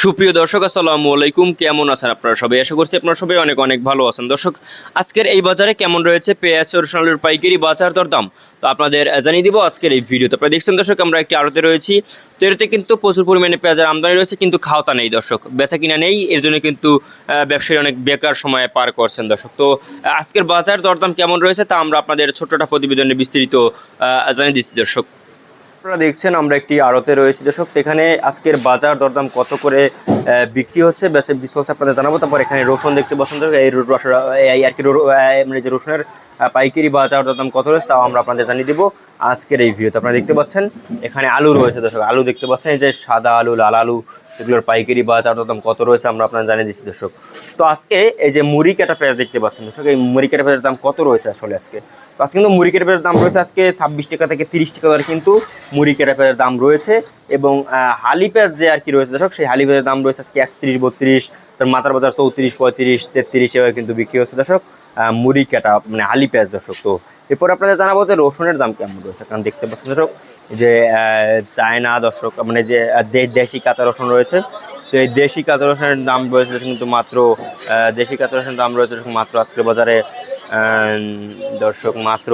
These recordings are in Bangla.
সুপ্রিয় দর্শক আসসালামু আলাইকুম, কেমন আছেন আপনারা সবাই? আশা করছি আপনারা সবাই অনেক অনেক ভালো আছেন। দর্শক, আজকের এই বাজারে কেমন রয়েছে পেঁয়াজ ও রসুন আলুর পাইকারি বাজার দরদাম তো আপনাদের জানিয়ে দিব আজকের এই ভিডিওতে। আপনারা দেখছেন দর্শক, আমরা একটি আড়তে রয়েছি। তো এতে কিন্তু প্রচুর পরিমাণে পেঁয়াজের আমদানি রয়েছে, কিন্তু খাওয়াতা নেই দর্শক, বেচা কিনা নেই। এর জন্য কিন্তু ব্যবসায়ী অনেক বেকার সময় পার করছেন দর্শক। তো আজকের বাজার দরদাম কেমন রয়েছে তা আমরা আপনাদের ছোট্টটা প্রতিবেদনে বিস্তারিত জানিয়ে দিচ্ছি দর্শক। আপনারা দেখছেন আমরা একটি আড়তে রয়েছি দর্শক, এখানে আজকের বাজার দরদাম কত করে বিক্রি হচ্ছে বেশি বিশাল আপনাদের জানাবো। তারপর এখানে রসুন দেখতে পছন্দ এই আর কি মানে যে রসুনের পাইকারি বাজার দরদাম কত রয়েছে তাও আমরা আপনাদের জানিয়ে দিব আজকের এই ভিডিওতে। আপনারা দেখতে পাচ্ছেন এখানে আলু রয়েছে দর্শক, আলু দেখতে পাচ্ছেন এই যে সাদা আলু, লাল আলু, এগুলোর পাইকারি বাজার দরদাম কত রয়েছে আমরা আপনারা জানিয়ে দিচ্ছি দর্শক। তো আজকে এই যে মুড়ি কাটা পেঁয়াজ দেখতে পাচ্ছেন দর্শক, এই মুড়ি কাটা পেঁয়াজের দাম কত রয়েছে আসলে আজকে? তো আজকে কিন্তু মুড়ি কাটা পেঁয়াজের দাম রয়েছে আজকে 26 টাকা থেকে 30 টাকা দরে কিন্তু মুড়ি কাটা পেঁয়াজের দাম রয়েছে। এবং হালি পেঁয়াজ যে আর কি রয়েছে দর্শক, সেই হালি পেঁয়াজের দাম রয়েছে আজকে 31, 32, তার মাথার বাজার 34, 35, 33 এভাবে কিন্তু বিক্রি হচ্ছে দর্শক মুড়ি কাটা মানে হালি পেঁয়াজ দর্শক। তো এরপর আপনাদের জানাবো যে রসুনের দাম কেমন রয়েছে, কারণ দেখতে পাচ্ছেন দর্শক যে চায়না দর্শক মানে যে দেশি কাঁচা রসুন রয়েছে। তো এই দেশি কাঁচা রসুনের দাম রয়েছে কিন্তু মাত্র দেশি কাঁচা রসুনের দাম রয়েছে মাত্র আজকের বাজারে দর্শক মাত্র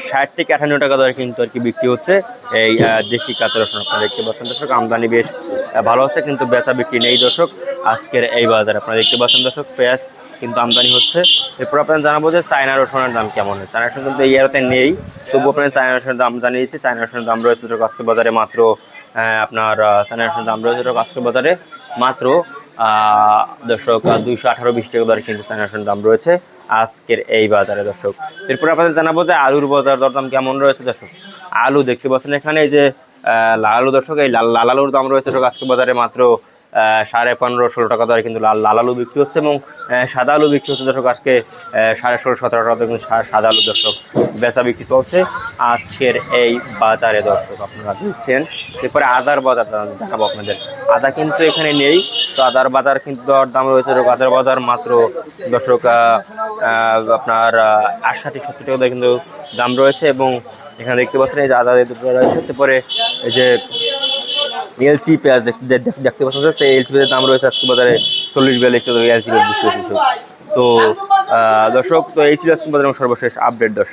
60 থেকে 58 টাকা দরে কিন্তু আর কি বিক্রি হচ্ছে এই দেশি কাঁচা রসুন। আপনারা দেখতে পাচ্ছেন দর্শক আমদানি বেশ ভালো আছে, কিন্তু বেচা বিক্রি নেই দর্শক আজকের এই বাজারে। আপনারা দেখতে পাচ্ছেন দর্শক পেঁয়াজ কিন্তু আমদানি হচ্ছে। এরপর আপনারা জানাবো যে চায়না রসুনের দাম কেমন হয়। চায়না রসুন কিন্তু এই এরতে নেই, তবুও আপনার চায়না রসুনের দাম জানিয়ে দিচ্ছি। চায়না রসুনের দাম রয়েছে দর্শক আজকের বাজারে মাত্র আপনার চায়না রসুনের দাম রয়েছে দর্শক আজকের বাজারে মাত্র দর্শক 218-20 টাকা দরে কিন্তু চায়না রসুনের দাম রয়েছে আজকের এই বাজারে দর্শক। এরপর আপনাদের জানাবো যে আলুর বাজার দরদাম কেমন রয়েছে দর্শক। আলু দেখতে পাচ্ছেন এখানে এই যে লাল আলু দর্শক, এই লাল আলুর দাম রয়েছে দর্শক আজকের বাজারে মাত্র 15.5-16 টাকা দরে কিন্তু লাল আলু বিক্রি হচ্ছে। এবং সাদা আলু বিক্রি হচ্ছে দর্শক আজকে 16.5-17 টাকা দরে কিন্তু সাদা আলু দর্শক বেচা বিক্রি চলছে আজকের এই বাজারে দর্শক। আপনারা দেখছেন এরপরে আদার বাজার জানাবো আপনাদের। আদা কিন্তু এখানে নেই, তো আদার বাজার কিন্তু দাম রয়েছে আদার বাজার মাত্র দর্শক আপনার 60-70 টাকা কিন্তু দাম রয়েছে। এবং এখানে দেখতে পাচ্ছেন এই যে আদা রয়েছে। তারপরে এই যে এলসি পেঁয়াজ দেখতে পাচ্ছেন, তো এলসি পেঁয়াজের দাম রয়েছে আজকে বাজারে 40-42 টাকা এলসি পেঁয়াজ বিক্রি হচ্ছে। তো দর্শক, তো এই ছিল আজকে বাজারের সর্বশেষ আপডেট দর্শক।